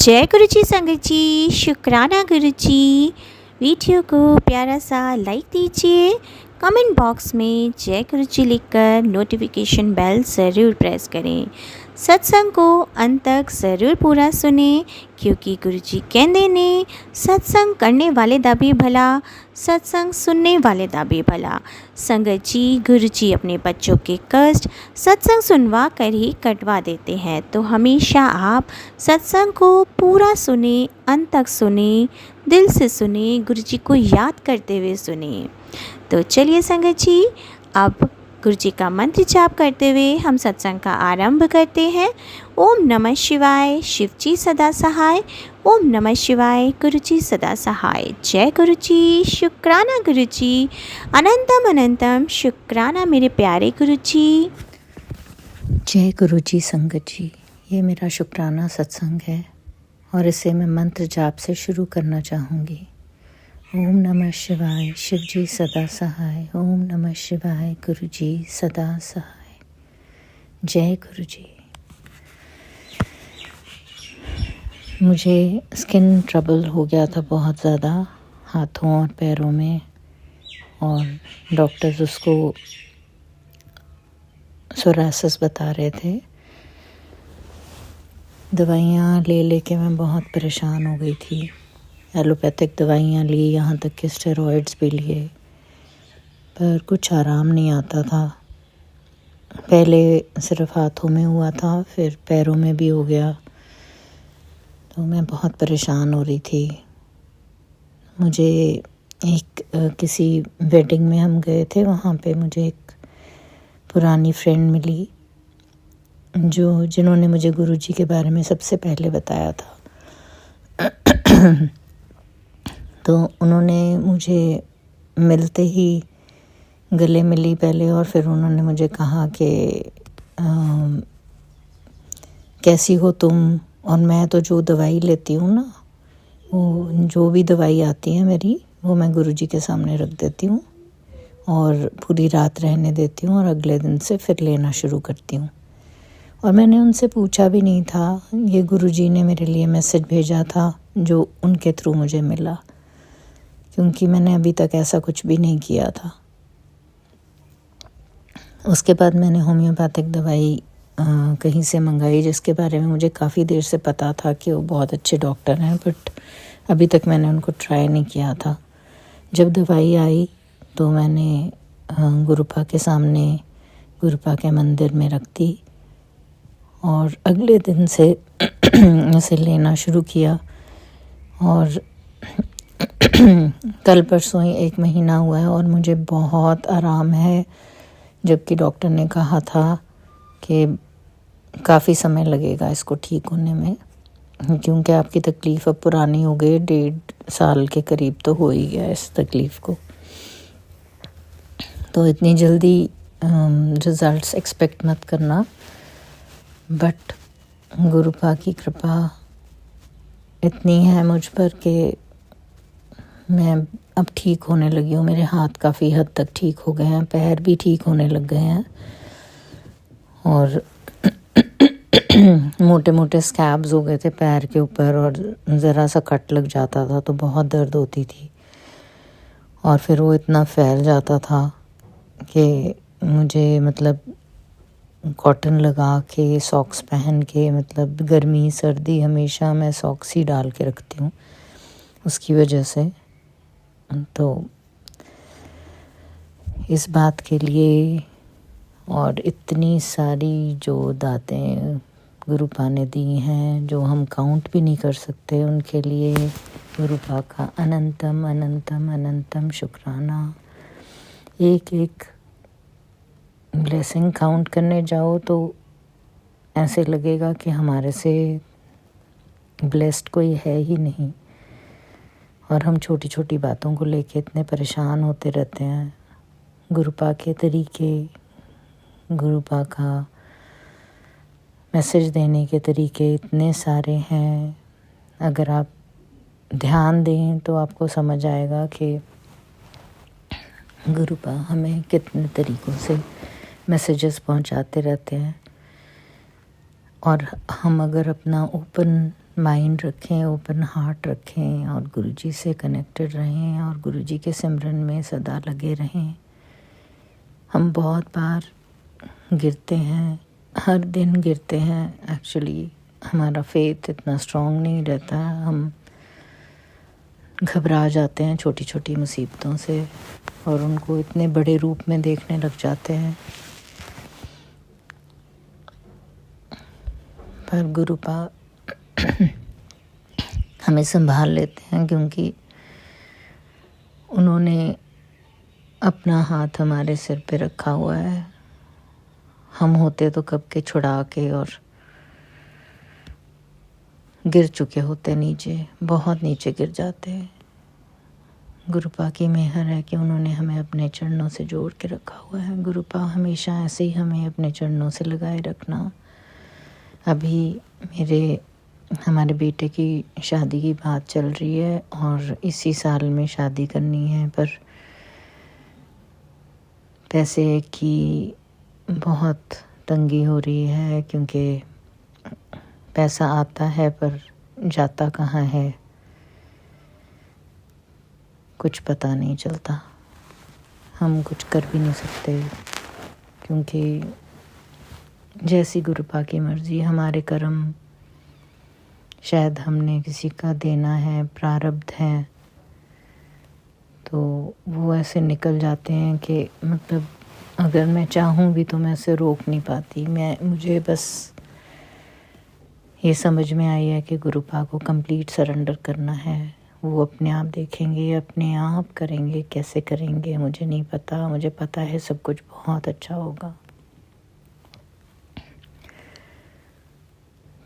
जय गुरु जी संगत जी, शुक्राना गुरु जी। वीडियो को प्यारा सा लाइक दीजिए, कमेंट बॉक्स में जय गुरु जी लिखकर नोटिफिकेशन बेल ज़रूर प्रेस करें। सत्संग को अंत तक ज़रूर पूरा सुने, क्योंकि गुरु जी कहते ने सत्संग करने वाले दा भी भला, सत्संग सुनने वाले दा भी भला। संगत जी, गुरु जी अपने बच्चों के कष्ट सत्संग सुनवा कर ही कटवा देते हैं, तो हमेशा आप सत्संग को पूरा सुने, अंत तक सुने, दिल से सुने, गुरु जी को याद करते हुए सुने। तो चलिए संगत जी, अब गुरु जी का मंत्र जाप करते हुए हम सत्संग का आरंभ करते हैं। ओम नमः शिवाय, शिव जी सदा सहाय। ओम नमः शिवाय, गुरु जी सदा सहाय। जय गुरु जी, शुक्राना गुरु जी, अनंतम अनंतम शुक्राना मेरे प्यारे गुरु जी। जय गुरु जी संगत जी, ये मेरा शुक्राना सत्संग है और इसे मैं मंत्र जाप से शुरू करना चाहूँगी। ओम नमः शिवाय, शिव जी सदा सहाय। ओम नमः शिवाय, गुरु जी सदा सहाय। जय गुरु जी। मुझे स्किन ट्रबल हो गया था बहुत ज़्यादा, हाथों और पैरों में, और डॉक्टर्स उसको सोरासिस बता रहे थे। दवाइयाँ ले लेके मैं बहुत परेशान हो गई थी। एलोपैथिक दवाइयाँ ली, यहाँ तक कि स्टेरॉइड्स भी लिए, पर कुछ आराम नहीं आता था। पहले सिर्फ हाथों में हुआ था, फिर पैरों में भी हो गया, तो मैं बहुत परेशान हो रही थी। मुझे एक किसी वेडिंग में हम गए थे, वहाँ पे मुझे एक पुरानी फ्रेंड मिली जिन्होंने मुझे गुरुजी के बारे में सबसे पहले बताया था। तो उन्होंने मुझे मिलते ही गले मिली पहले, और फिर उन्होंने मुझे कहा कि कैसी हो तुम। और मैं तो जो दवाई लेती हूँ ना, वो जो भी दवाई आती है मेरी, वो मैं गुरुजी के सामने रख देती हूँ और पूरी रात रहने देती हूँ, और अगले दिन से फिर लेना शुरू करती हूँ। और मैंने उनसे पूछा भी नहीं था, ये गुरुजी ने मेरे लिए मैसेज भेजा था जो उनके थ्रू मुझे मिला, क्योंकि मैंने अभी तक ऐसा कुछ भी नहीं किया था। उसके बाद मैंने होम्योपैथिक दवाई कहीं से मंगाई, जिसके बारे में मुझे काफ़ी देर से पता था कि वो बहुत अच्छे डॉक्टर हैं, बट अभी तक मैंने उनको ट्राई नहीं किया था। जब दवाई आई तो मैंने गुरुपा के सामने, गुरुपा के मंदिर में रख दी, और अगले दिन से इसे लेना शुरू किया। और कल परसों ही 1 महीना हुआ है और मुझे बहुत आराम है, जबकि डॉक्टर ने कहा था कि काफ़ी समय लगेगा इसको ठीक होने में, क्योंकि आपकी तकलीफ़ अब पुरानी हो गई, 1.5 साल के करीब तो हो ही गया इस तकलीफ़ को। तो इतनी जल्दी रिज़ल्ट्स एक्सपेक्ट मत करना, बट गुरुपा की कृपा इतनी है मुझ पर कि मैं अब ठीक होने लगी हूँ। मेरे हाथ काफ़ी हद तक ठीक हो गए हैं, पैर भी ठीक होने लग गए हैं, और मोटे मोटे स्कैब्स हो गए थे पैर के ऊपर, और ज़रा सा कट लग जाता था तो बहुत दर्द होती थी, और फिर वो इतना फैल जाता था कि मुझे मतलब कॉटन लगा के, सॉक्स पहन के, मतलब गर्मी सर्दी हमेशा मैं सॉक्स ही डाल के रखती हूँ उसकी वजह से। तो इस बात के लिए, और इतनी सारी जो दातें गुरुपा ने दी हैं जो हम काउंट भी नहीं कर सकते, उनके लिए गुरुपा का अनंतम अनंतम अनंतम शुक्राना। एक एक ब्लेसिंग काउंट करने जाओ तो ऐसे लगेगा कि हमारे से ब्लेस्ड कोई है ही नहीं, और हम छोटी छोटी बातों को लेके इतने परेशान होते रहते हैं। गुरुपा के तरीके, गुरुपा का मैसेज देने के तरीके इतने सारे हैं, अगर आप ध्यान दें तो आपको समझ आएगा कि गुरुपा हमें कितने तरीक़ों से मैसेजेस पहुंचाते रहते हैं। और हम अगर अपना ओपन माइंड रखें, ओपन हार्ट रखें और गुरुजी से कनेक्टेड रहें और गुरुजी के सिमरन में सदा लगे रहें। हम बहुत बार गिरते हैं, हर दिन गिरते हैं। एक्चुअली हमारा फेथ इतना स्ट्रॉन्ग नहीं रहता, हम घबरा जाते हैं छोटी छोटी मुसीबतों से और उनको इतने बड़े रूप में देखने लग जाते हैं। पर गुरुपा हमें संभाल लेते हैं, क्योंकि उन्होंने अपना हाथ हमारे सिर पे रखा हुआ है। हम होते तो कब के छुड़ा के और गिर चुके होते, नीचे, बहुत नीचे गिर जाते। गुरुपा की मेहर है कि उन्होंने हमें अपने चरणों से जोड़ के रखा हुआ है। गुरुपा हमेशा ऐसे ही हमें अपने चरणों से लगाए रखना। अभी हमारे बेटे की शादी की बात चल रही है और इसी साल में शादी करनी है, पर पैसे की बहुत तंगी हो रही है, क्योंकि पैसा आता है पर जाता कहाँ है कुछ पता नहीं चलता। हम कुछ कर भी नहीं सकते, क्योंकि जैसी गुरुपा की मर्जी, हमारे कर्म, शायद हमने किसी का देना है, प्रारब्ध है, तो वो ऐसे निकल जाते हैं कि मतलब अगर मैं चाहूँ भी तो मैं उसे रोक नहीं पाती। मुझे बस ये समझ में आई है कि गुरुपा को कंप्लीट सरेंडर करना है। वो अपने आप देखेंगे, अपने आप करेंगे, कैसे करेंगे मुझे नहीं पता। मुझे पता है सब कुछ बहुत अच्छा होगा।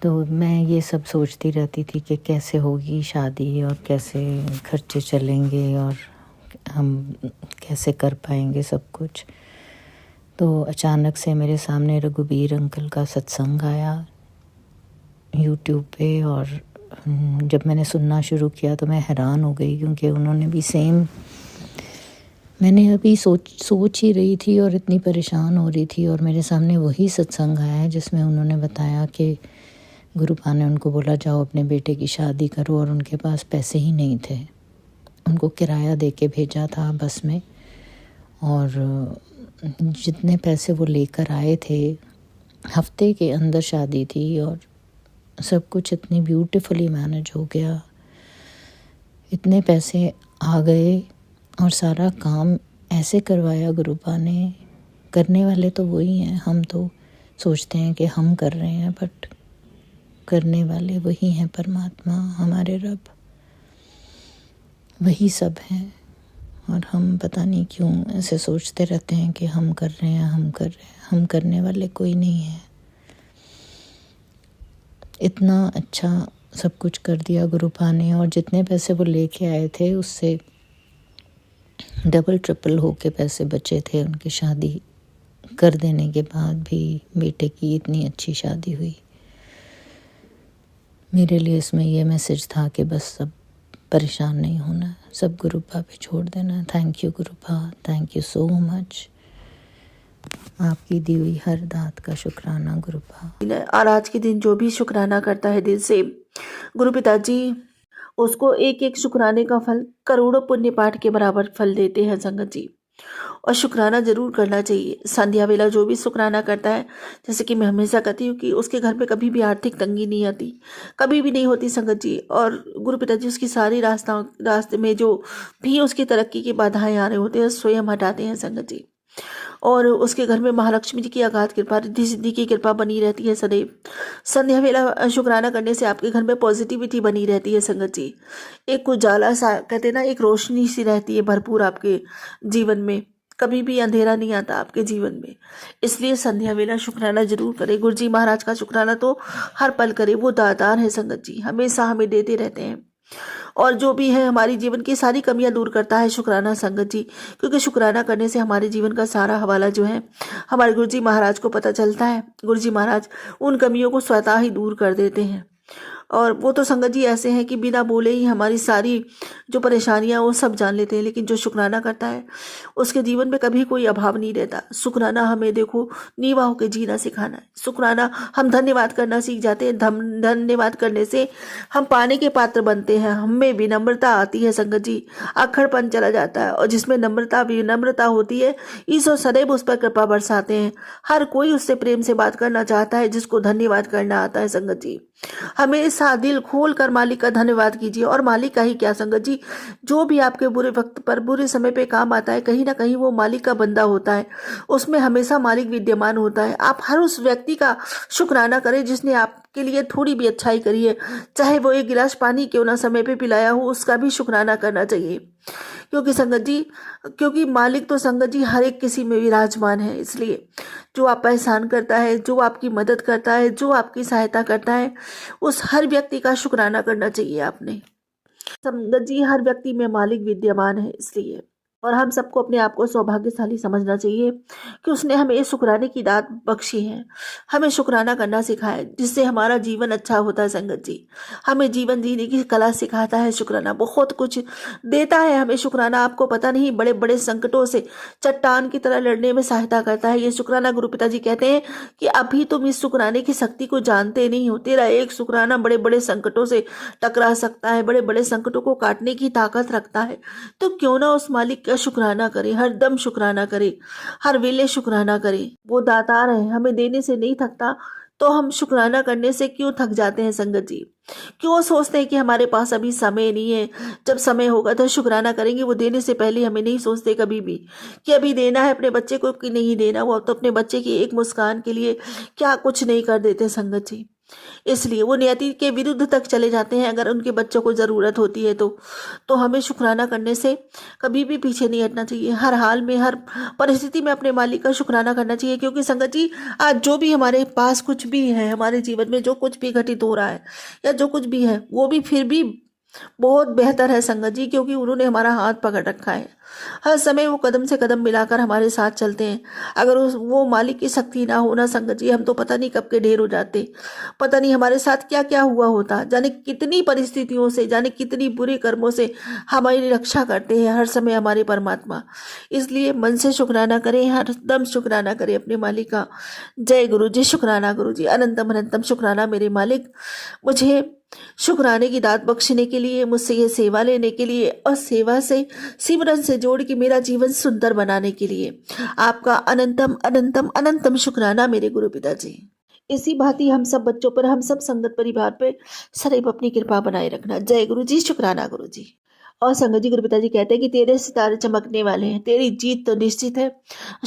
तो मैं ये सब सोचती रहती थी कि कैसे होगी शादी और कैसे खर्चे चलेंगे और हम कैसे कर पाएंगे सब कुछ। तो अचानक से मेरे सामने रघुबीर अंकल का सत्संग आया यूट्यूब पे, और जब मैंने सुनना शुरू किया तो मैं हैरान हो गई, क्योंकि उन्होंने भी सेम, मैंने अभी सोच ही रही थी और इतनी परेशान हो रही थी, और मेरे सामने वही सत्संग आया है जिसमें उन्होंने बताया कि गुरुपा ने उनको बोला जाओ अपने बेटे की शादी करो, और उनके पास पैसे ही नहीं थे। उनको किराया दे के भेजा था बस में, और जितने पैसे वो लेकर आए थे, हफ्ते के अंदर शादी थी और सब कुछ इतनी ब्यूटीफुली मैनेज हो गया। इतने पैसे आ गए और सारा काम ऐसे करवाया गुरुपा ने। करने वाले तो वही हैं, हम तो सोचते हैं कि हम कर रहे हैं, बट करने वाले वही हैं, परमात्मा, हमारे रब, वही सब हैं। और हम पता नहीं क्यों ऐसे सोचते रहते हैं कि हम कर रहे हैं, हम कर रहे हैं। हम करने वाले कोई नहीं है। इतना अच्छा सब कुछ कर दिया गुरुपा ने, और जितने पैसे वो लेके आए थे उससे डबल ट्रिपल होके पैसे बचे थे। उनकी शादी कर देने के बाद भी बेटे की इतनी अच्छी शादी हुई। मेरे लिए इसमें ये मैसेज था कि बस सब परेशान नहीं होना, सब गुरुपा पे छोड़ देना। Thank you गुरुपा, thank you so much. आपकी दी हुई हर दात का शुक्राना गुरुपा। और आज के दिन जो भी शुक्राना करता है दिल से, गुरु पिताजी उसको एक एक शुक्राने का फल करोड़ों पुण्य पाठ के बराबर फल देते हैं संगत जी। और शुक्राना जरूर करना चाहिए। संध्या वेला जो भी शुक्राना करता है, जैसे कि मैं हमेशा कहती हूँ कि उसके घर पे कभी भी आर्थिक तंगी नहीं आती, कभी भी नहीं होती संगत जी। और गुरु पिताजी उसकी सारी रास्ते में जो भी उसकी तरक्की की बाधाएं आ रहे होते हैं स्वयं हटाते हैं संगत जी। और उसके घर में महालक्ष्मी जी की अगाध कृपा, रिद्धि सिद्धि की कृपा बनी रहती है सदैव। संध्या वेला शुक्राना करने से आपके घर में पॉजिटिविटी बनी रहती है संगत जी। एक उजाला सा कहते हैं ना, एक रोशनी सी रहती है भरपूर आपके जीवन में। कभी भी अंधेरा नहीं आता आपके जीवन में। इसलिए संध्या वेला शुक्राना जरूर करें। गुरु जी महाराज का शुक्राना तो हर पल करें। वो दातार है संगत जी, हमेशा हमें देते रहते हैं। और जो भी है हमारी जीवन की सारी कमियां दूर करता है शुक्राना संगत जी, क्योंकि शुक्राना करने से हमारे जीवन का सारा हवाला जो है हमारे गुरु जी महाराज को पता चलता है। गुरु जी महाराज उन कमियों को स्वतः ही दूर कर देते हैं। और वो तो संगत जी ऐसे हैं कि बिना बोले ही हमारी सारी जो परेशानियां वो सब जान लेते हैं। लेकिन जो शुक्राना करता है उसके जीवन में कभी कोई अभाव नहीं रहता। शुक्राना हमें देखो नीवा होकर जीना सिखाना है। शुक्राना हम धन्यवाद करना सीख जाते हैं। धन्यवाद करने से हम पाने के पात्र बनते हैं। हमें विनम्रता आती है संगत जी, अक्खड़पन चला जाता है। और जिसमें विनम्रता होती है, ईश्वर सदैव उस पर कृपा बरसाते हैं। हर कोई उससे प्रेम से बात करना चाहता है जिसको धन्यवाद करना आता है संगत जी। हमेशा दिल खोल कर मालिक का धन्यवाद कीजिए। और मालिक का ही क्या संगत जी, जो भी आपके बुरे वक्त पर बुरे समय पे काम आता है, कहीं ना कहीं वो मालिक का बंदा होता है। उसमें हमेशा मालिक विद्यमान होता है। आप हर उस व्यक्ति का शुक्राना करें जिसने आपके लिए थोड़ी भी अच्छाई करी है, चाहे वो एक गिलास पानी क्यों ना समय पे पिलाया हो, उसका भी शुक्राना करना चाहिए। क्योंकि मालिक तो संगत जी हर एक किसी में विराजमान है। इसलिए जो आप एहसान करता है, जो आपकी मदद करता है, जो आपकी सहायता करता है, उस हर व्यक्ति का शुक्राना करना चाहिए आपने। संगत जी हर व्यक्ति में मालिक विद्यमान है। इसलिए और हम सबको अपने आप को सौभाग्यशाली समझना चाहिए कि उसने हमें शुक्राने की दात बख्शी है, हमें शुक्राना करना सिखाया, जिससे हमारा जीवन अच्छा होता है। संगत जी हमें जीवन जीने की कला सिखाता है शुक्राना, बहुत कुछ देता है हमें शुक्राना। आपको पता नहीं, बड़े बड़े संकटों से चट्टान की तरह लड़ने में सहायता करता है ये शुक्राना। गुरु पिताजी कहते हैं कि अभी तुम इस शुक्राने की शक्ति को जानते नहीं हो। तेरा एक शुक्राना बड़े बड़े संकटों से टकरा सकता है, बड़े बड़े संकटों को काटने की ताकत रखता है। तो क्यों ना उस मालिक का शुक्राना करे, हर दम शुक्राना करे, हर वेले शुक्राना करे। वो दातार है, हमें देने से नहीं थकता, तो हम शुक्राना करने से क्यों थक जाते हैं संगत जी? क्यों सोचते हैं कि हमारे पास अभी समय नहीं है, जब समय होगा तो शुक्राना करेंगे। वो देने से पहले हमें नहीं सोचते कभी भी कि अभी देना है अपने बच्चे को कि नहीं देना। वो तो अपने बच्चे की एक मुस्कान के लिए क्या कुछ नहीं कर देते संगत जी। इसलिए वो नियति के विरुद्ध तक चले जाते हैं अगर उनके बच्चों को ज़रूरत होती है तो हमें शुक्राना करने से कभी भी पीछे नहीं हटना चाहिए। हर हाल में, हर परिस्थिति में अपने मालिक का शुक्राना करना चाहिए। क्योंकि संगत जी आज जो भी हमारे पास कुछ भी है, हमारे जीवन में जो कुछ भी घटित हो रहा है या जो कुछ भी है, वो भी फिर भी बहुत बेहतर है संगत जी, क्योंकि उन्होंने हमारा हाथ पकड़ रखा है। हर समय वो कदम से कदम मिलाकर हमारे साथ चलते हैं। अगर वो मालिक की शक्ति ना होना संगत जी, हम तो पता नहीं कब के ढेर हो जाते। पता नहीं हमारे साथ क्या क्या हुआ होता। जाने कितनी परिस्थितियों से, जाने कितनी बुरे कर्मों से हमारी रक्षा करते हैं हर समय हमारे परमात्मा। इसलिए मन से शुक्राना करें, हर दम शुक्राना करें अपने मालिक का। जय गुरु जी, शुक्राना गुरु जी, अनंतम अनंतम शुक्राना मेरे मालिक, मुझे शुक्राने की दात बख्शने के लिए, मुझसे ये सेवा लेने के लिए और सेवा से सिमरन से जोड़ के मेरा जीवन सुंदर बनाने के लिए आपका अनंतम अनंतम अनंतम शुक्राना मेरे गुरु पिताजी। इसी भांति हम सब बच्चों पर, हम सब संगत परिवार पर सदैव अपनी कृपा बनाए रखना। जय गुरु जी, शुक्राना गुरु जी। और संगत जी गुरु पिताजी कहते हैं कि तेरे सितारे चमकने वाले हैं, तेरी जीत तो निश्चित है,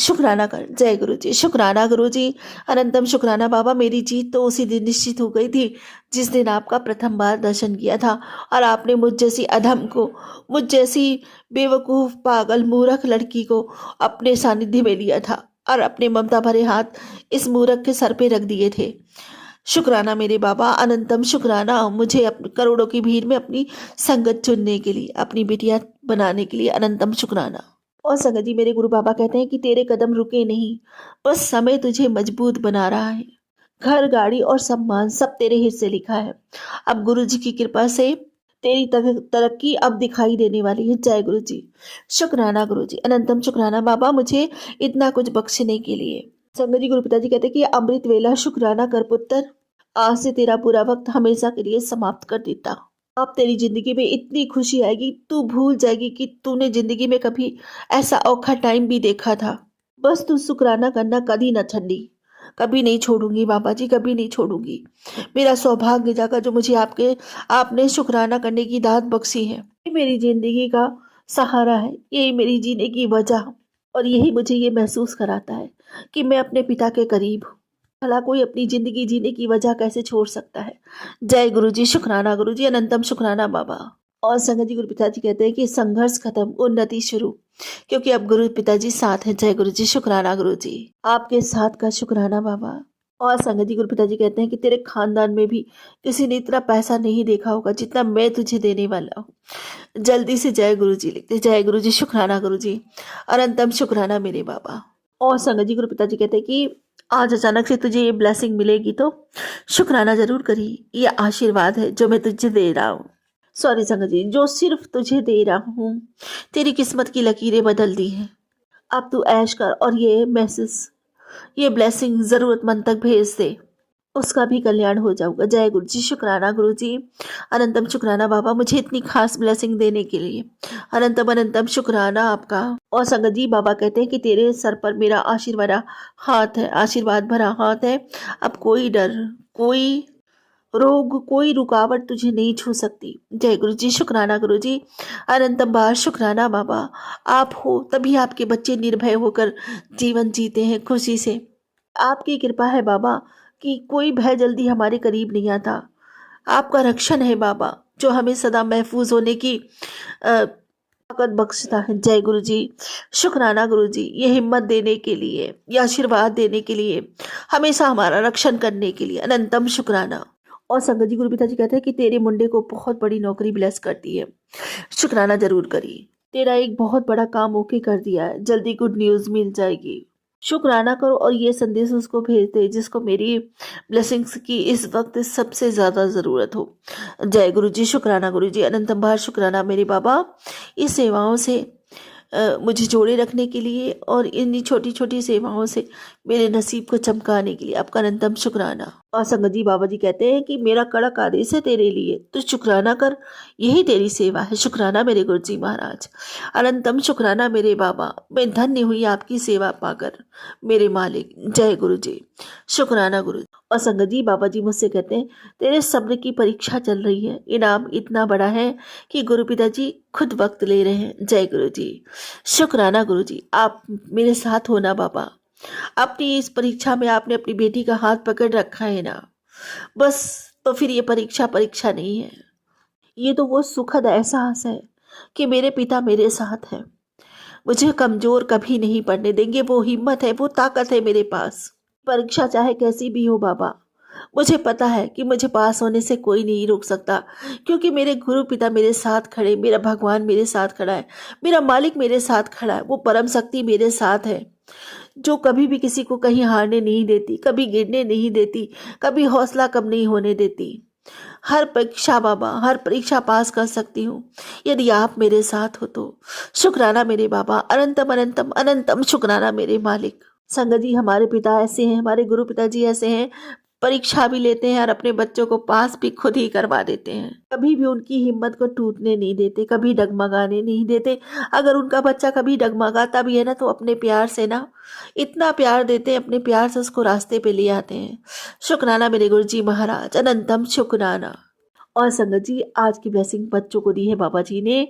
शुक्राना कर। जय गुरु जी, शुक्राना गुरु जी, अनंतम शुक्राना बाबा। मेरी जीत तो उसी दिन निश्चित हो गई थी जिस दिन आपका प्रथम बार दर्शन किया था और आपने मुझ जैसी अधम को, मुझ जैसी बेवकूफ़ पागल मूर्ख लड़की को अपने सानिध्य में लिया था और अपने ममता भरे हाथ इस मूर्ख के सर पे रख दिए थे। शुक्राना मेरे बाबा, अनंतम शुक्राना, मुझे करोड़ों की भीड़ में अपनी संगत चुनने के लिए, अपनी बिटिया बनाने के लिए अनंतम शुक्राना। और संगत जी मेरे गुरु बाबा कहते हैं कि तेरे कदम रुके नहीं, बस समय तुझे मजबूत बना रहा है। घर, गाड़ी और सम्मान सब तेरे हिस्से लिखा है। अब गुरु जी की कृपा से तेरी तरक्की अब दिखाई देने वाली है। जय गुरु जी, शुक्राना गुरु जी, अनंतम शुक्राना बाबा, मुझे इतना कुछ बख्शने के लिए। संगत जी गुरु पिताजी कहते हैं कि अमृत वेला शुक्राना कर पुत्र, आज से तेरा बुरा वक्त हमेशा के लिए समाप्त कर देता। अब तेरी जिंदगी में इतनी खुशी आएगी, तू भूल जाएगी कि तूने जिंदगी में कभी ऐसा औखा टाइम भी देखा था। बस तू शुक्राना करना कभी न छड़ी। कभी नहीं छोड़ूंगी बाबा जी, कभी नहीं छोड़ूंगी। मेरा सौभाग्य जागा जो मुझे आपने शुक्राना करने की दात बख्शी है। ये मेरी जिंदगी का सहारा है, यही मेरी जीने की वजह, और यही मुझे ये महसूस कराता है कि मैं अपने पिता के करीब हूँ। भला कोई अपनी जिंदगी जीने की वजह कैसे छोड़ सकता है। जय गुरु जी, शुक्राना गुरु जी, अनंतम शुक्राना बाबा। और संगत जी गुरु पिताजी कहते हैं कि संघर्ष खत्म, उन्नति शुरू, क्योंकि अब गुरु पिताजी साथ हैं। जय गुरु जी, शुक्राना गुरु जी, आपके साथ का शुक्राना बाबा। और संगत जी गुरु पिताजी कहते हैं कि तेरे खानदान में भी किसी ने इतना पैसा नहीं देखा होगा जितना मैं तुझे देने वाला हूँ। जल्दी से जय गुरु जी लिखते। जय गुरु जी, शुक्राना गुरु जी, अनंतम शुक्राना मेरे बाबा। और संगत जी गुरु पिताजी कहते हैं कि आज अचानक से तुझे ये ब्लेसिंग मिलेगी तो शुक्राना जरूर करी। ये आशीर्वाद है जो मैं तुझे दे रहा हूँ। सॉरी संगत जी, जो सिर्फ तुझे दे रहा हूँ। तेरी किस्मत की लकीरें बदल दी हैं। अब तू ऐश कर और ये मैसेज, ये ब्लेसिंग जरूरतमंद तक भेज दे, उसका भी कल्याण हो जाऊगा। जय गुरु जी। शुक्राना गुरु जी, अनंतम शुक्राना बाबा मुझे इतनी खास ब्लेसिंग देने के लिए। अनंतम अनंतम शुक्राना आपका। और संगत जी, बाबा कहते हैं कि तेरे सर पर मेरा आशीर्वाद हाथ है, आशीर्वाद भरा हाथ है। अब कोई डर, कोई रोग, कोई रुकावट तुझे नहीं छू सकती। जय गुरु जी। शुक्राना गुरु जी, अनंतम बार शुक्राना बाबा। आप हो तभी आपके बच्चे निर्भय होकर जीवन जीते हैं खुशी से। आपकी कृपा है बाबा कि कोई भय जल्दी हमारे करीब नहीं आता। आपका रक्षण है बाबा जो हमें सदा महफूज होने की ताकत बख्शता है। जय गुरु जी। शुक्राना गुरु जी, ये हिम्मत देने के लिए, ये आशीर्वाद देने के लिए, हमेशा हमारा रक्षण करने के लिए अनंतम शुक्राना। और संगत जी, गुरु पिताजी कहते हैं कि तेरे मुंडे को बहुत बड़ी नौकरी ब्लेस करती है। शुक्राना जरूर करी। तेरा एक बहुत बड़ा काम ओके कर दिया है, जल्दी गुड न्यूज मिल जाएगी। शुक्राना करो और ये संदेश उसको भेज दे जिसको मेरी ब्लेसिंग्स की इस वक्त सबसे ज़्यादा ज़रूरत हो। जय गुरु जी। शुक्राना गुरु जी, अनंतम बार शुक्राना मेरे बाबा, इस सेवाओं से मुझे जोड़े रखने के लिए और इन्हीं छोटी छोटी सेवाओं से मेरे नसीब को चमकाने के लिए आपका अनंतम शुक्राना। और संगत जी, बाबा जी कहते हैं कि मेरा कड़क आदेश है तेरे लिए, तो शुक्राना कर, यही तेरी सेवा है। शुक्राना मेरे गुरु जी महाराज, अनंतम शुक्राना मेरे बाबा। मैं धन्य हुई आपकी सेवा पाकर मेरे मालिक। जय गुरु जी। शुक्राना गुरु। और संगत जी, बाबा जी मुझसे कहते हैं तेरे सब्र की परीक्षा चल रही है, इनाम इतना बड़ा है कि गुरु पिताजी खुद वक्त ले रहे हैं। जय गुरु जी। शुक्राना गुरु जी, आप मेरे साथ हो ना बाबा। अपनी इस परीक्षा में आपने अपनी बेटी का हाथ पकड़ रखा है ना, बस तो फिर ये परीक्षा परीक्षा नहीं है, ये तो वो सुखद एहसास है कि मेरे पिता मेरे साथ हैं, मुझे कमजोर कभी नहीं पड़ने देंगे। वो हिम्मत है, वो ताकत है मेरे पास। परीक्षा चाहे कैसी भी हो बाबा, मुझे पता है कि मुझे पास होने से कोई नहीं रोक सकता, क्योंकि मेरे गुरु पिता मेरे साथ खड़े, मेरा भगवान मेरे साथ खड़ा है, मेरा मालिक मेरे साथ खड़ा है, वो परम शक्ति मेरे साथ है जो कभी भी किसी को कहीं हारने नहीं देती, कभी गिरने नहीं देती, कभी हौसला कम नहीं होने देती। हर परीक्षा बाबा, हर परीक्षा पास कर सकती हूँ यदि आप मेरे साथ हो तो। शुक्राना मेरे बाबा, अनंतम अनंतम अनंतम शुक्राना मेरे मालिक। संगत जी, हमारे पिता ऐसे हैं, हमारे गुरु पिताजी ऐसे हैं, परीक्षा भी लेते हैं और अपने बच्चों को पास भी खुद ही करवा देते हैं। कभी भी उनकी हिम्मत को टूटने नहीं देते, कभी डगमगाने नहीं देते। अगर उनका बच्चा कभी डगमगाता भी है ना, तो अपने प्यार से ना इतना प्यार देते हैं, अपने प्यार से उसको रास्ते पे ले आते हैं। शुक्राना मेरे गुरु जी महाराज, अनंतम शुक्राना। और संगत जी, आज की ब्लेसिंग बच्चों को दी है बाबा जी ने।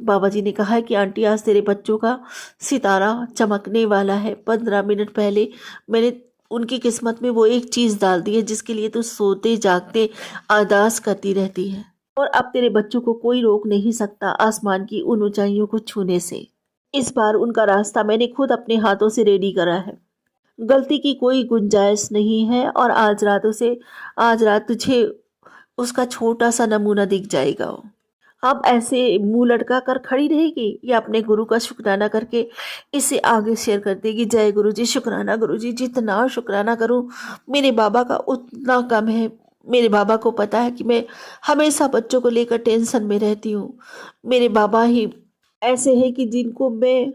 बाबा जी ने कहा है कि आंटी आज तेरे बच्चों का सितारा चमकने वाला है। 15 मिनट पहले मैंने उनकी किस्मत में वो एक चीज़ डाल दी है जिसके लिए तू सोते जागते अरदास करती रहती है, और अब तेरे बच्चों को कोई रोक नहीं सकता आसमान की उन ऊंचाइयों को छूने से। इस बार उनका रास्ता मैंने खुद अपने हाथों से रेडी करा है, गलती की कोई गुंजाइश नहीं है। और आज रात तुझे उसका छोटा सा नमूना दिख जाएगा। अब ऐसे मुंह लटका कर खड़ी रहेगी या अपने गुरु का शुक्राना करके इसे आगे शेयर कर देगी। जय गुरु जी। शुक्राना गुरु जी, जितना शुक्राना करूं मेरे बाबा का उतना कम है। मेरे बाबा को पता है कि मैं हमेशा बच्चों को लेकर टेंशन में रहती हूँ। मेरे बाबा ही ऐसे हैं कि जिनको मैं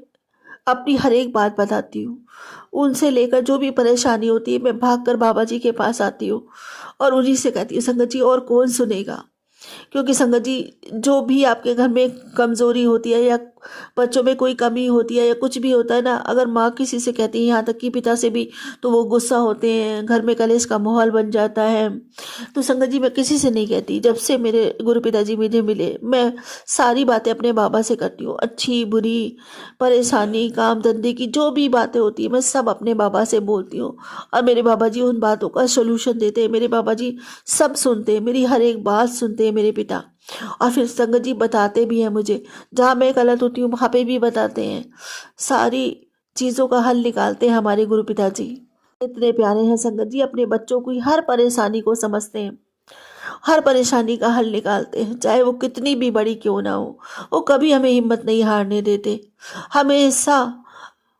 अपनी हर एक बात बताती हूँ, उनसे लेकर जो भी परेशानी होती है मैं भागकर बाबा जी के पास आती हूँ और उन्हीं से कहती हूँ संगत जी और कौन सुनेगा। क्योंकि संगत जी, जो भी आपके घर में कमज़ोरी होती है या बच्चों में कोई कमी होती है या कुछ भी होता है ना, अगर माँ किसी से कहती है, यहाँ तक कि पिता से भी, तो वो गुस्सा होते हैं, घर में कलेश का माहौल बन जाता है। तो संगत जी, मैं किसी से नहीं कहती। जब से मेरे गुरु पिताजी मुझे मिले, मैं सारी बातें अपने बाबा से करती हूँ। अच्छी बुरी, परेशानी, काम धंधे की जो भी बातें होती है मैं सब अपने बाबा से बोलती हूँ, और मेरे बाबा जी उन बातों का सोल्यूशन देते हैं। मेरे बाबा जी सब सुनते हैं, मेरी हर एक बात सुनते हैं मेरे पिता। और फिर संगत जी बताते भी हैं मुझे, जहाँ मैं गलत होती हूँ वहाँ पे भी बताते हैं। सारी चीज़ों का हल निकालते हैं हमारे गुरु पिताजी। इतने प्यारे हैं संगत जी, अपने बच्चों की हर परेशानी को समझते हैं, हर परेशानी का हल निकालते हैं, चाहे वो कितनी भी बड़ी क्यों ना हो। वो कभी हमें हिम्मत नहीं हारने देते, हमेशा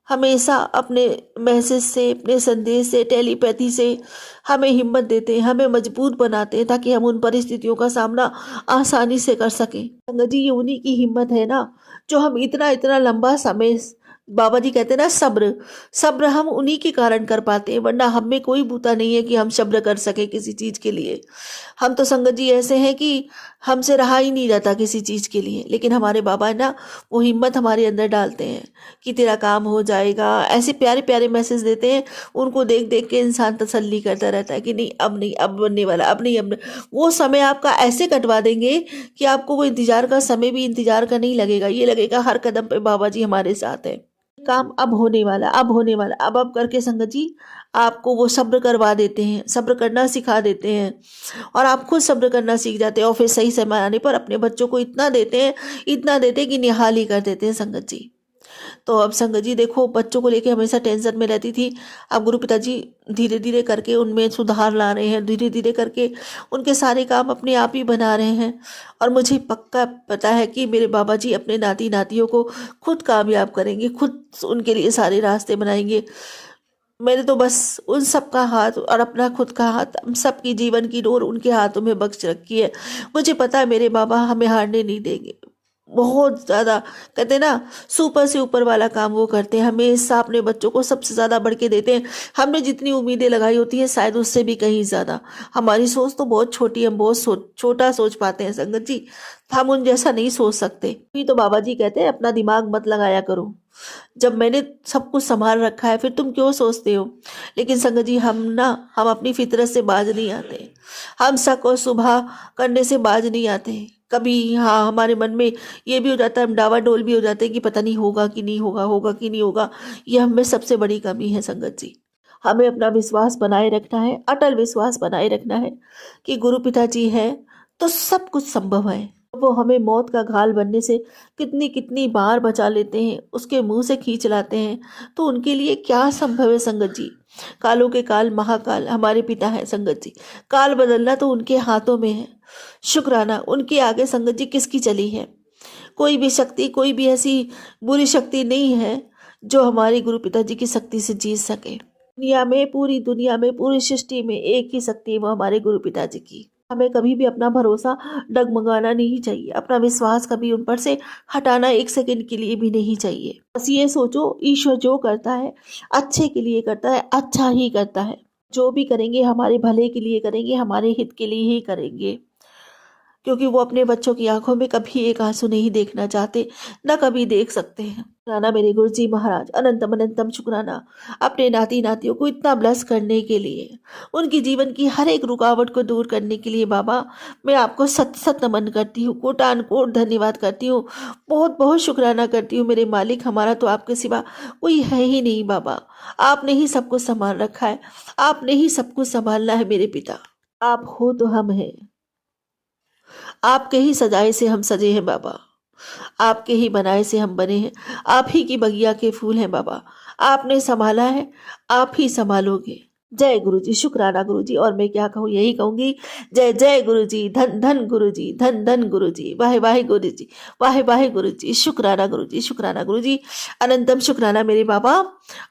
हमेशा अपने मैसेज से, अपने संदेश से, टेलीपैथी से हमें हिम्मत देते हैं, हमें मजबूत बनाते हैं ताकि हम उन परिस्थितियों का सामना आसानी से कर सकें। संगत जी, ये उन्हीं की हिम्मत है ना, जो हम इतना इतना लंबा समय, बाबा जी कहते हैं ना, सब्र सब्र हम उन्हीं के कारण कर पाते हैं, वरना हम में कोई बूता नहीं है कि हम सब्र कर सके किसी चीज़ के लिए। हम तो संगत जी ऐसे हैं कि हमसे रहा ही नहीं जाता किसी चीज़ के लिए, लेकिन हमारे बाबा है ना, वो हिम्मत हमारे अंदर डालते हैं कि तेरा काम हो जाएगा। ऐसे प्यारे प्यारे मैसेज देते हैं, उनको देख देख के इंसान तसल्ली करता रहता है कि नहीं, अब नहीं, अब बनने वाला, अब नहीं, अब नहीं। वो समय आपका ऐसे कटवा देंगे कि आपको वो इंतजार का समय भी इंतजार का नहीं लगेगा, ये लगेगा हर कदम पे बाबा जी हमारे साथ है। काम अब होने वाला, अब होने वाला, अब करके संगत जी आपको वो सब्र करवा देते हैं, सब्र करना सिखा देते हैं, और आप खुद सब्र करना सीख जाते हैं, और फिर सही समय आने पर अपने बच्चों को इतना देते हैं, इतना देते हैं कि निहाल ही कर देते हैं संगत जी। तो अब संगत जी देखो, बच्चों को लेके हमेशा टेंशन में रहती थी, अब गुरु पिताजी धीरे धीरे करके उनमें सुधार ला रहे हैं, धीरे धीरे करके उनके सारे काम अपने आप ही बना रहे हैं, और मुझे पक्का पता है कि मेरे बाबा जी अपने नाती नातियों को खुद कामयाब करेंगे, खुद उनके लिए सारे रास्ते बनाएंगे। मैंने तो बस उन सब का हाथ और अपना खुद का हाथ, हम सबकी जीवन की डोर उनके हाथों में बख्श रखी है। मुझे पता है मेरे बाबा हमें हारने नहीं देंगे। बहुत ज़्यादा कहते हैं ना, सुपर से ऊपर वाला काम वो करते हैं, हमेशा अपने बच्चों को सबसे ज़्यादा बढ़ के देते हैं। हमने जितनी उम्मीदें लगाई होती हैं शायद उससे भी कहीं ज़्यादा। हमारी सोच तो बहुत छोटी है, हम बहुत छोटा सोच पाते हैं संगत जी, हम उन जैसा नहीं सोच सकते। भी तो बाबा जी कहते हैं अपना दिमाग मत लगाया करो, जब मैंने सब कुछ संभाल रखा है फिर तुम क्यों सोचते हो। लेकिन संगत जी हम अपनी फितरत से बाज नहीं आते, हम शक और सुबह करने से बाज नहीं आते। कभी हाँ, हमारे मन में ये भी हो जाता है, हम डावाडोल भी हो जाते हैं कि पता नहीं होगा कि नहीं होगा, होगा कि नहीं होगा। ये हमें सबसे बड़ी कमी है संगत जी। हमें अपना विश्वास बनाए रखना है, अटल विश्वास बनाए रखना है कि गुरु पिताजी है तो सब कुछ संभव है। वो हमें मौत का घाल बनने से कितनी कितनी बार बचा लेते हैं, उसके मुंह से खींच लाते हैं, तो उनके लिए क्या संभव है संगत जी। कालों के काल महाकाल हमारे पिता है संगत जी, काल बदलना तो उनके हाथों में है। शुक्राना उनके आगे संगत जी किसकी चली है। कोई भी शक्ति, कोई भी ऐसी बुरी शक्ति नहीं है जो हमारे गुरु पिताजी की शक्ति से जीत सके। दुनिया में, पूरी दुनिया में, पूरी सृष्टि में एक ही शक्ति है, वो हमारे गुरु पिताजी की। हमें कभी भी अपना भरोसा डगमगाना नहीं चाहिए, अपना विश्वास कभी उन पर से हटाना एक सेकंड के लिए भी नहीं चाहिए। बस ये सोचो, ईश्वर जो करता है अच्छे के लिए करता है, अच्छा ही करता है। जो भी करेंगे हमारे भले के लिए करेंगे, हमारे हित के लिए ही करेंगे, क्योंकि वो अपने बच्चों की आंखों में कभी एक आंसू नहीं देखना चाहते, न कभी देख सकते हैं। शुक्राना मेरे गुरु जी महाराज, अनंतम अनंतम शुक्राना अपने नाती नातियों को इतना ब्लेस करने के लिए, उनकी जीवन की हर एक रुकावट को दूर करने के लिए। बाबा मैं आपको सत सत नमन करती हूँ, कोटान कोट धन्यवाद करती हूँ, बहुत बहुत शुक्राना करती हूँ मेरे मालिक। हमारा तो आपके सिवा कोई है ही नहीं बाबा, आपने ही सब कुछ संभाल रखा है, आपने ही सब कुछ संभालना है मेरे पिता। आप हो तो हम हैं, आपके ही सजाए से हम सजे हैं बाबा, आपके ही बनाए से हम बने हैं, आप ही की बगिया के फूल हैं बाबा। आपने संभाला है, आप ही संभालोगे। जय गुरु जी, शुक्राना गुरु जी। और मैं क्या कहूँ, यही कहूँगी जय जय गुरु जी, धन धन गुरु जी, धन धन गुरु जी, वाहे वाहे गुरु जी, वाहे वाहे गुरु जी, शुक्राना गुरु जी, शुक्राना गुरु जी, अनंतम शुक्राना मेरे बाबा।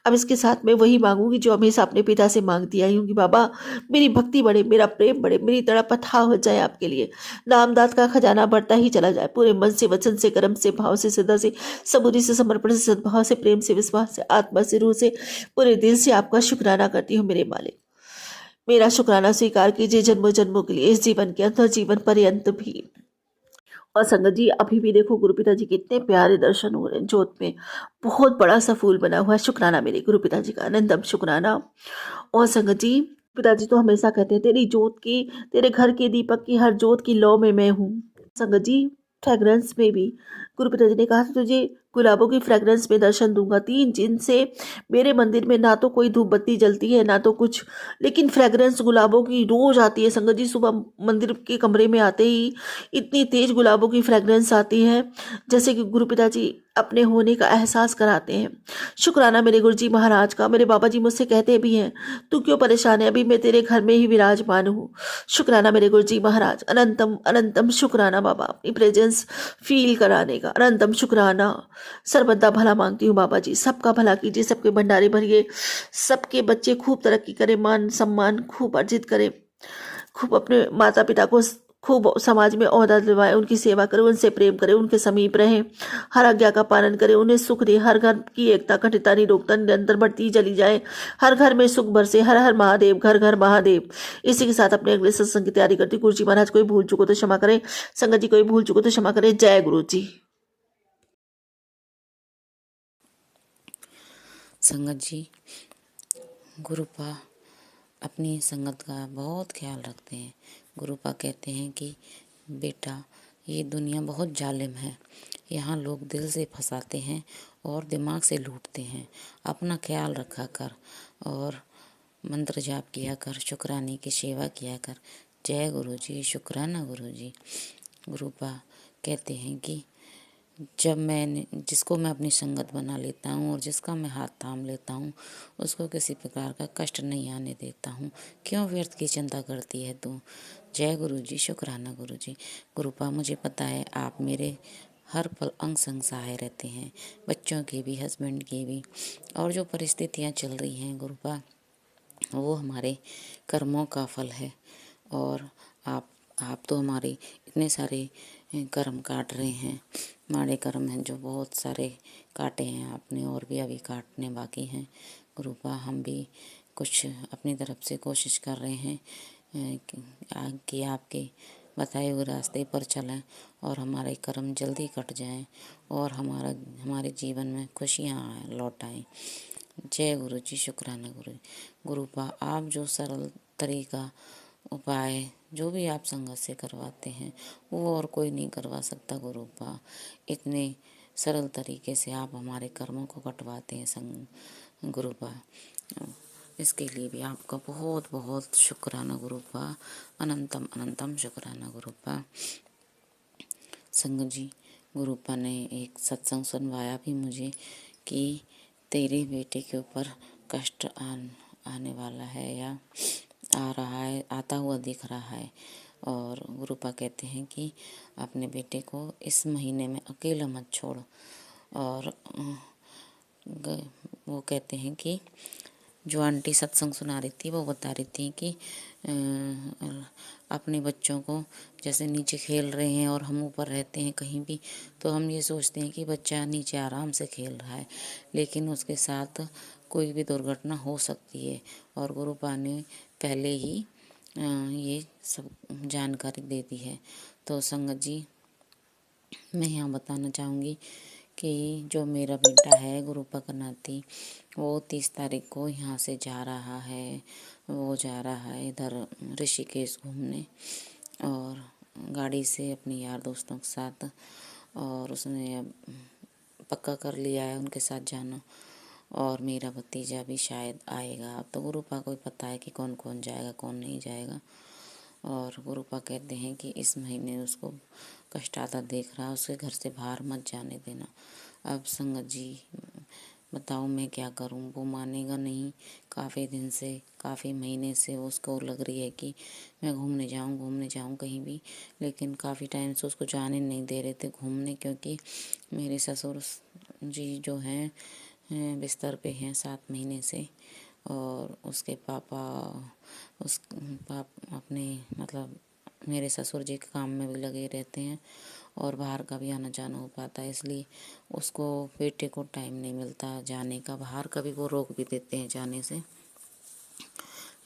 अब इसके साथ मैं वही मांगूंगी जो हमेशा अपने पिता से मांगती आई हूँ कि बाबा मेरी भक्ति बढ़े, मेरा प्रेम बढ़े, मेरी तड़प अथाह हो जाए आपके लिए, नामदात का खजाना बढ़ता ही चला जाए, पूरे मन से, वचन से, कर्म से, भाव से, सदा से, सबूरी से, समर्पण से, सद्भाव से, प्रेम से, विश्वास से, आत्मा से, रूह से, पूरे दिल से आपका शुक्राना करती हूँ मेरे मालिक। मेरा शुक्राना स्वीकार कीजिए जन्मों जन्मों के लिए, इस जीवन के अंदर, जीवन पर्यंत भी। और संगत जी अभी भी देखो गुरु पिताजी के इतने प्यारे दर्शन हो रहे हैं, जोत में बहुत बड़ा सा फूल बना हुआ है। शुक्राना मेरे गुरु पिताजी का, अनंतम शुक्राना। और संगत जी पिताजी तो हमेशा कहते हैं तेरी जोत की, तेरे घर के दीपक की हर जोत की लौ में मैं हूँ। संगत जी फ्रेगरेंस में भी गुरु पिताजी ने कहा था तुझे गुलाबों की फ्रेगरेंस में दर्शन दूंगा। 3 दिन से मेरे मंदिर में ना तो कोई धूप बत्ती जलती है ना तो कुछ, लेकिन फ्रेगरेंस गुलाबों की रोज आती है। संगत जी सुबह मंदिर के कमरे में आते ही इतनी तेज गुलाबों की फ्रेगरेंस आती है जैसे कि गुरु पिताजी अपने होने का एहसास कराते हैं। शुक्राना मेरे गुरु जी महाराज का। मेरे बाबा जी मुझसे कहते भी हैं तू क्यों परेशान है, अभी मैं तेरे घर में ही विराजमान हूँ। शुक्राना मेरे गुरु जी महाराज, अनंतम अनंतम शुक्राना बाबा अपनी प्रेजेंस फील कराने का, अनंतम शुक्राना। सर्वदा भला मांगती हूँ बाबा जी, सबका भला कीजिए, सबके भंडारे भरिए, सबके बच्चे खूब तरक्की करें, मान सम्मान खूब अर्जित करें, खूब अपने माता पिता को खूब समाज में ओहदा दिलवाए, उनकी सेवा करें, उनसे प्रेम करें, उनके समीप रहें, हर आज्ञा का पालन करें, उन्हें सुख दे, हर घर की एकता अखंडता निरोगता निरंतर बढ़ती चली जाए, हर घर में सुख बरसे, हर हर महादेव, घर घर महादेव। इसी के साथ अपने अगले सत्संग की तैयारी करती। गुरु जी महाराज कोई भूल चुको तो क्षमा करें, संगत जी कोई भूल चुको तो क्षमा करें। जय गुरु जी। संगत जी, गुरुपा अपनी संगत का बहुत ख्याल रखते हैं। गुरुपा कहते हैं कि बेटा, ये दुनिया बहुत जालिम है, यहाँ लोग दिल से फंसाते हैं और दिमाग से लूटते हैं। अपना ख्याल रखा कर और मंत्र जाप किया कर, शुक्राने की सेवा किया कर। जय गुरु जी, शुक्राना गुरु जी। गुरुपा कहते हैं कि जब जिसको मैं अपनी संगत बना लेता हूँ और जिसका मैं हाथ थाम लेता हूँ, उसको किसी प्रकार का कष्ट नहीं आने देता हूँ। क्यों व्यर्थ की चिंता करती है तू? जय गुरु जी, शुक्राना गुरु जी। गुरुपा, मुझे पता है आप मेरे हर पल अंग संग सहाय रहते हैं, बच्चों के भी, हस्बैंड के भी। और जो परिस्थितियाँ चल रही हैं गुरुपा, वो हमारे कर्मों का फल है। और आप तो हमारे इतने सारे कर्म काट रहे हैं, माड़े कर्म हैं जो बहुत सारे काटे हैं आपने, और भी अभी काटने बाकी हैं। गुरुपा, हम भी कुछ अपनी तरफ से कोशिश कर रहे हैं कि आपके बताए हुए रास्ते पर चलें और हमारे कर्म जल्दी कट जाएं और हमारे जीवन में खुशियाँ लौट आएं। जय गुरु जी, शुक्राना गुरु जी। गुरुपा, आप जो सरल तरीका उपाय जो भी आप संगत से करवाते हैं, वो और कोई नहीं करवा सकता गुरुपा। इतने सरल तरीके से आप हमारे कर्मों को कटवाते हैं गुरुपा। इसके लिए भी आपका बहुत बहुत शुक्राना गुरुपा, अनंतम अनंतम शुक्राना गुरुपा। संगत जी, गुरुपा ने एक सत्संग सुनवाया भी मुझे कि तेरे बेटे के ऊपर कष्ट आने वाला है या आ रहा है, आता हुआ दिख रहा है। और गुरुपा कहते हैं कि अपने बेटे को इस महीने में अकेला मत छोड़। और वो कहते हैं कि जो आंटी सत्संग सुना रही थी, वो बता रही थी कि अपने बच्चों को जैसे नीचे खेल रहे हैं और हम ऊपर रहते हैं कहीं भी, तो हम ये सोचते हैं कि बच्चा नीचे आराम से खेल रहा है, लेकिन उसके साथ कोई भी दुर्घटना हो सकती है। और गुरुपा ने पहले ही ये सब जानकारी दे दी है। तो संगत जी, मैं यहाँ बताना चाहूँगी कि जो मेरा बेटा है गुरुपा का नाती, वो 30 तारीख को यहाँ से जा रहा है। वो जा रहा है इधर ऋषिकेश घूमने, और गाड़ी से अपने यार दोस्तों के साथ। और उसने पक्का कर लिया है उनके साथ जाना। और मेरा भतीजा भी शायद आएगा। अब तो गुरुपा को ही पता है कि कौन कौन जाएगा, कौन नहीं जाएगा। और गुरुपा कहते हैं कि इस महीने उसको कष्ट आता देख रहा, उसके घर से बाहर मत जाने देना। अब संगत जी, बताओ मैं क्या करूं? वो मानेगा नहीं। काफ़ी दिन से, काफ़ी महीने से उसको लग रही है कि मैं घूमने जाऊं कहीं भी, लेकिन काफ़ी टाइम से उसको जाने नहीं दे रहे थे घूमने, क्योंकि मेरे ससुर जी जो हैं बिस्तर पे हैं 7 महीने से। और उसके पापा अपने मतलब मेरे ससुर जी के काम में भी लगे रहते हैं और बाहर का भी आना जाना हो पाता है, इसलिए उसको बेटे को टाइम नहीं मिलता जाने का। बाहर कभी वो रोक भी देते हैं जाने से,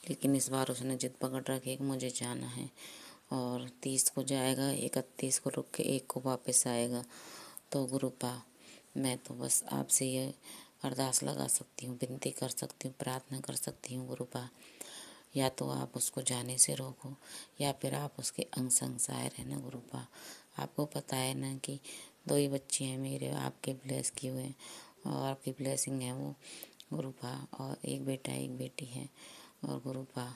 लेकिन इस बार उसने जिद पकड़ रखी कि मुझे जाना है। और 30 को जाएगा, 31 को रुक के 1 को वापस आएगा। तो गुरुपा, मैं तो बस आपसे ये अरदास लगा सकती हूँ, विनती कर सकती हूँ, प्रार्थना कर सकती हूँ गुरुपा, या तो आप उसको जाने से रोको या फिर आप उसके अंग संग सहाय रहना गुरुपा। आपको पता है ना कि 2 ही बच्चे हैं मेरे, आपके ब्लेस किए हुए हैं और आपकी ब्लेसिंग है वो गुरुपा। और एक बेटा एक बेटी है। और गुरुपा,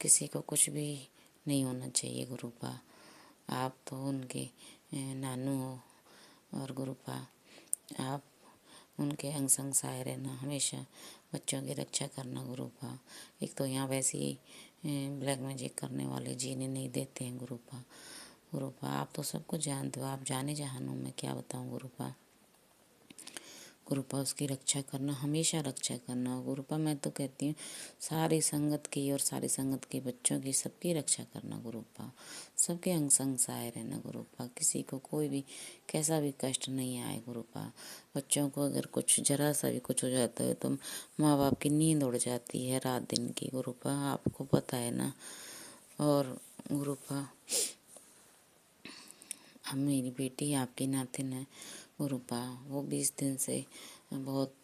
किसी को कुछ भी नहीं होना चाहिए गुरुपा। आप तो उनके नानू हो, और गुरुपा आप उनके अंग संग सहाय रहना, हमेशा बच्चों की रक्षा करना गुरुपा। एक तो यहाँ वैसे ही ब्लैक मैजिक करने वाले जीने नहीं देते हैं गुरुपा। गुरुपा, आप तो सब कुछ जानते हो, आप जाने जहान हो, मैं क्या बताऊँ गुरुपा। गुरुपा उसकी रक्षा करना, हमेशा रक्षा करना। गुरुपा मैं तो कहती हूँ सारी संगत की और सारी संगत के बच्चों की सबकी रक्षा करना गुरुपा, सबके अंग संग सहाय रहना गुरुपा, किसी को कोई भी कैसा भी कष्ट नहीं आए गुरुपा। बच्चों को अगर कुछ जरा सा भी कुछ हो जाता है तो माँ बाप की नींद उड़ जाती है रात दिन की गुरुपा, आपको पता है ना। और गुरुपा अब मेरी बेटी आपकी नातिन है गुरुपा, वो 20 दिन से बहुत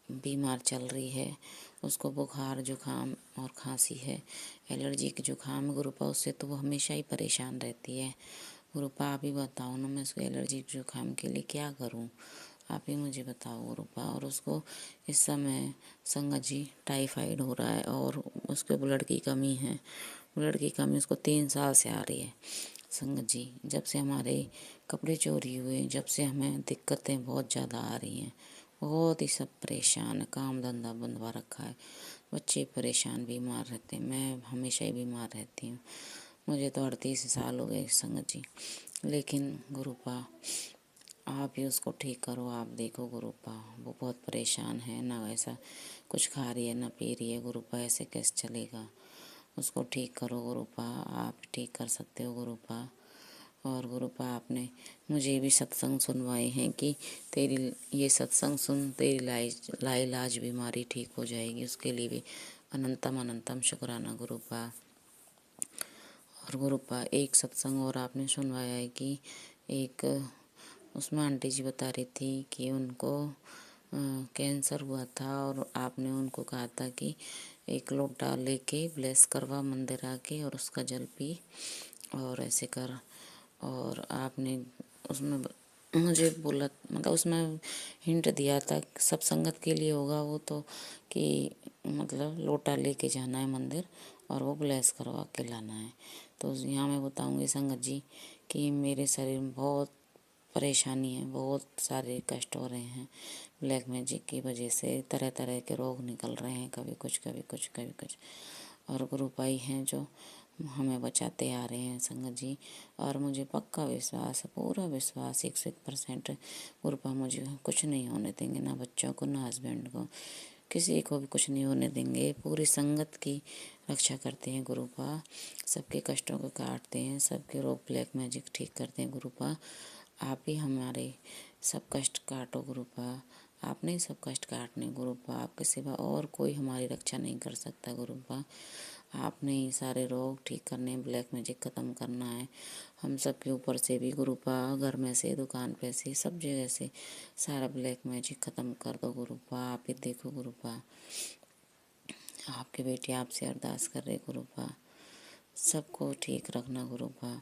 बीमार चल रही है, उसको बुखार जुकाम और खांसी है, एलर्जी के जुकाम है गुरुपा, उससे तो वो हमेशा ही परेशान रहती है गुरुपा। आप ही बताओ ना मैं उसको एलर्जी के जुकाम के लिए क्या करूं, आप ही मुझे बताओ गुरुपा। और उसको इस समय संगत जी टाइफाइड हो रहा है और उसके ब्लड की कमी है, ब्लड की कमी उसको 3 साल से आ रही है संगत जी। जब से हमारे कपड़े चोरी हुए, जब से हमें दिक्कतें बहुत ज़्यादा आ रही हैं, बहुत ही सब परेशान है, काम धंधा बंधवा रखा है, बच्चे परेशान बीमार रहते हैं, मैं हमेशा ही बीमार रहती हूँ। मुझे तो 38 साल हो गए संगत जी, लेकिन गुरुपा आप ही उसको ठीक करो। आप देखो गुरुपा वो बहुत परेशान है, ना ऐसा कुछ खा रही है ना पी रही है गुरुपा, ऐसे कैसे चलेगा। उसको ठीक करो गुरुपा, आप ठीक कर सकते हो गुरुपा। और गुरुपा आपने मुझे भी सत्संग सुनवाए हैं कि तेरी ये सत्संग सुन तेरी लाइलाज बीमारी ठीक हो जाएगी, उसके लिए भी अनंतम अनंतम शुक्राना गुरुपा। और गुरुपा एक सत्संग और आपने सुनवाया है कि एक उसमें आंटी जी बता रही थी कि उनको कैंसर हुआ था और आपने उनको कहा था कि एक लोटा लेके ब्लेस करवा मंदिर आके और उसका जल पी और ऐसे कर। और आपने उसमें मुझे बोला, मतलब उसमें हिंट दिया था सब संगत के लिए होगा वो तो, कि मतलब लोटा लेके जाना है मंदिर और वो ब्लेस करवा के लाना है। तो यहाँ मैं बताऊँगी संगत जी कि मेरे शरीर में बहुत परेशानी है, बहुत सारे कष्ट हो रहे हैं ब्लैक मैजिक की वजह से, तरह तरह के रोग निकल रहे हैं, कभी कुछ कभी कुछ कभी कुछ। और गुरुपाई हैं जो हमें बचाते आ रहे हैं संगत जी। और मुझे पक्का विश्वास है, पूरा विश्वास 101% गुरुपा मुझे कुछ नहीं होने देंगे, ना बच्चों को ना हस्बैंड को, किसी को भी कुछ नहीं होने देंगे। पूरी संगत की रक्षा करते हैं गुरुपा, सबके कष्टों को काटते हैं, सबके रोग ब्लैक मैजिक ठीक करते हैं गुरुपा। आप ही हमारे सब कष्ट काटो गुरुपा, आपने ही सब कष्ट काटने गुरुपा, आपके सिवा और कोई हमारी रक्षा नहीं कर सकता गुरुपा। आपने ही सारे रोग ठीक करने, ब्लैक मैजिक ख़त्म करना है हम सब के ऊपर से भी गुरुपा, घर में से दुकान पे से सब जगह से सारा ब्लैक मैजिक ख़त्म कर दो गुरुपा। आप ही देखो गुरुपा, आपके बेटे आपसे अरदास कर रहे गुरुपा, सबको ठीक रखना गुरुपा।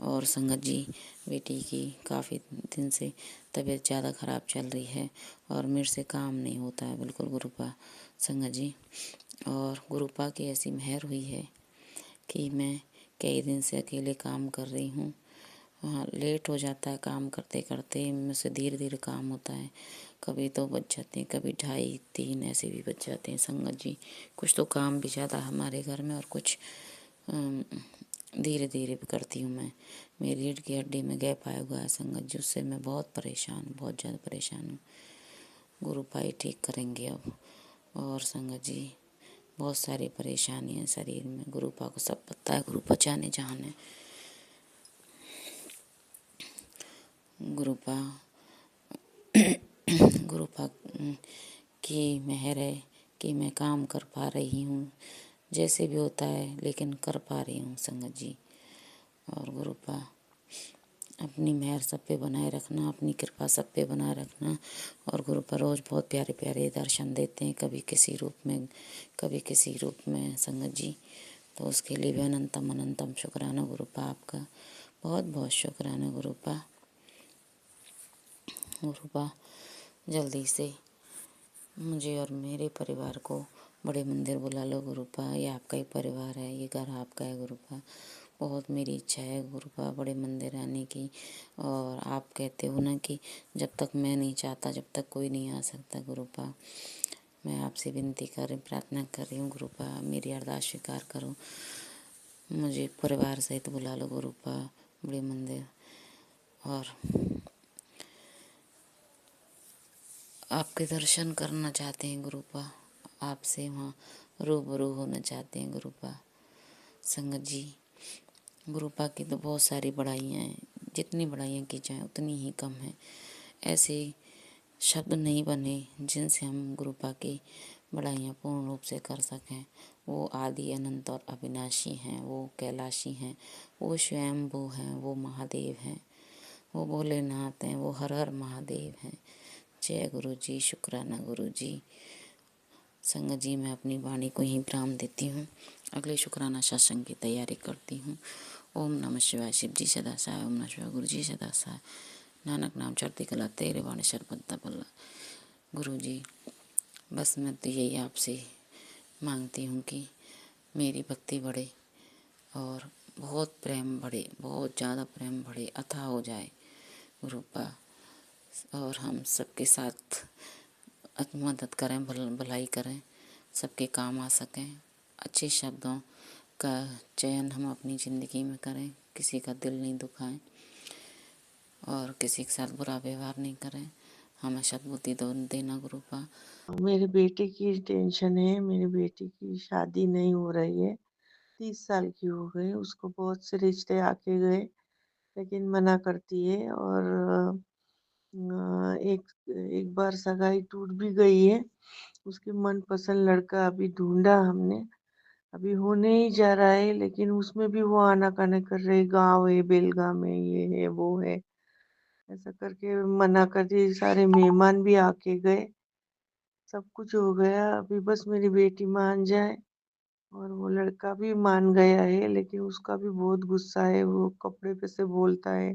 और संगत जी बेटी की काफ़ी दिन से तबीयत ज़्यादा ख़राब चल रही है और मेरे से काम नहीं होता है बिल्कुल गुरुपा संगत जी। और गुरुपा की ऐसी मेहर हुई है कि मैं कई दिन से अकेले काम कर रही हूँ। हाँ, लेट हो जाता है काम करते करते, मुझसे धीरे धीरे काम होता है, कभी 2 बज जाते हैं, कभी 2:30-3 ऐसे भी बज जाते हैं संगत जी। कुछ तो काम भी ज़्यादा हमारे घर में और कुछ धीरे धीरे भी करती हूँ मैं। मेरी रीढ़ की हड्डी में गैप आया हुआ है संगत जी, उससे मैं बहुत परेशान हूँ, बहुत ज़्यादा परेशान हूँ। गुरुपाई ठीक करेंगे अब। और संगत जी बहुत सारी परेशानी है शरीर में, गुरुपा को सब पता है, गुरुपा जाने जहान है। गुरुपा गुरुपा की मेहर है कि मैं काम कर पा रही हूँ, जैसे भी होता है लेकिन कर पा रही हूँ संगत जी। और गुरुपा अपनी मेहर सब पे बनाए रखना, अपनी कृपा सब पे बनाए रखना। और गुरुपा रोज़ बहुत प्यारे प्यारे दर्शन देते हैं, कभी किसी रूप में कभी किसी रूप में संगत जी, तो उसके लिए भी अनंतम अनंतम शुक्राना गुरुपा, आपका बहुत बहुत शुक्राना गुरुपा। गुरुपा जल्दी से मुझे और मेरे परिवार को बड़े मंदिर बुला लो गुरुपा, ये आपका ही परिवार है, ये घर आपका है गुरुपा। बहुत मेरी इच्छा है गुरुपा बड़े मंदिर आने की। और आप कहते हो ना कि जब तक मैं नहीं चाहता जब तक कोई नहीं आ सकता गुरुपा। मैं आपसे विनती कर रही प्रार्थना कर रही हूँ गुरुपा, मेरी अरदास स्वीकार करो, मुझे परिवार सहित बुला लो गुरुपा बड़े मंदिर। और आपके दर्शन करना चाहते हैं गुरुपा, आपसे वहाँ रूबरू होना चाहते हैं गुरुपा। संगत जी, गुरुपा की तो बहुत सारी बड़ाइयाँ हैं, जितनी बड़ाइयाँ की जाएँ उतनी ही कम है। ऐसे शब्द नहीं बने जिनसे हम गुरुपा की बड़ाइयाँ पूर्ण रूप से कर सकें। वो आदि अनंत और अविनाशी हैं, वो कैलाशी हैं, वो स्वयंभू हैं, वो महादेव हैं, वो भोलेनाथ हैं, वो हर हर महादेव हैं। जय गुरु जी, शुक्राना गुरु जी। संगत जी, मैं अपनी वाणी को ही विराम देती हूँ, अगले शुक्राना सत्संग की तैयारी करती हूँ। ओम नमः शिवाय, शिव जी सदा सहाय, ओम नमः शिवाय, गुरु जी सदा सहाय। नानक नाम चढ़ती कला, तेरे वाणी शरबत्ता पल्ला। गुरु जी, बस मैं तो यही आपसे मांगती हूँ कि मेरी भक्ति बढ़े और बहुत प्रेम बढ़े, बहुत ज़्यादा प्रेम बढ़े, अथाह हो जाए गुरुपा, और हम सबके साथ मदद करें, भलाई करें, सबके काम आ सकें। अच्छे शब्दों का चयन हम अपनी ज़िंदगी में करें, किसी का दिल नहीं दुखाएं और किसी के साथ बुरा व्यवहार नहीं करें। हमें सद्बुद्धि देना गुरुपा। मेरे बेटे की टेंशन है। मेरी बेटी की शादी नहीं हो रही है। 30 साल की हो गई। उसको बहुत से रिश्ते आके गए, लेकिन मना करती है। और एक एक बार सगाई टूट भी गई है। उसके मनपसंद लड़का अभी ढूंढा हमने, अभी होने ही जा रहा है, लेकिन उसमें भी वो आनाकानी कर रहे, गाँव है, बेलगाम है, ये है, वो है, ऐसा करके मना कर दिए। सारे मेहमान भी आके गए, सब कुछ हो गया। अभी बस मेरी बेटी मान जाए, और वो लड़का भी मान गया है, लेकिन उसका भी बहुत गुस्सा है। वो कपड़े पे से बोलता है।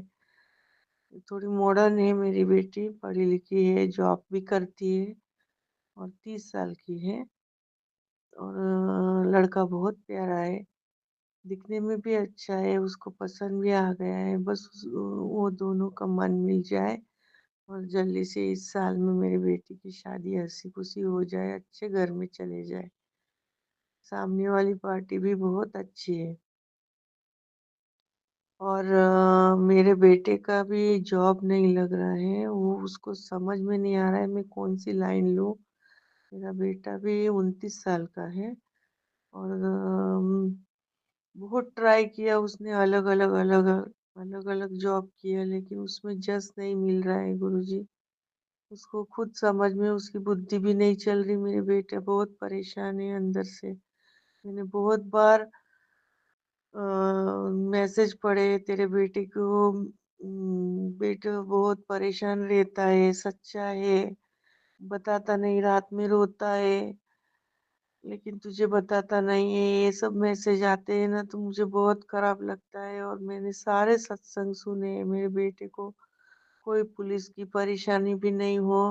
थोड़ी मॉडर्न है मेरी बेटी, पढ़ी लिखी है, जॉब भी करती है, और 30 साल की है। और लड़का बहुत प्यारा है, दिखने में भी अच्छा है, उसको पसंद भी आ गया है। बस वो दोनों का मन मिल जाए, और जल्दी से इस साल में मेरी बेटी की शादी हंसी खुशी हो जाए, अच्छे घर में चले जाए। सामने वाली पार्टी भी बहुत अच्छी है। और मेरे बेटे का भी जॉब नहीं लग रहा है। वो उसको समझ में नहीं आ रहा है मैं कौन सी लाइन लूँ। मेरा बेटा भी 29 साल का है, और बहुत ट्राई किया उसने, अलग अलग जॉब किया, लेकिन उसमें जस नहीं मिल रहा है गुरुजी। उसको खुद समझ में उसकी बुद्धि भी नहीं चल रही। मेरे बेटा बहुत परेशान है अंदर से। मैंने बहुत बार मैसेज पढ़े तेरे बेटे को। बेटा बहुत परेशान रहता है, सच्चा है, बताता नहीं, रात में रोता है, लेकिन तुझे बताता नहीं है। ये सब मैसेज आते हैं ना, तो मुझे बहुत खराब लगता है। और मैंने सारे सत्संग सुने हैं। मेरे बेटे को कोई पुलिस की परेशानी भी नहीं हो,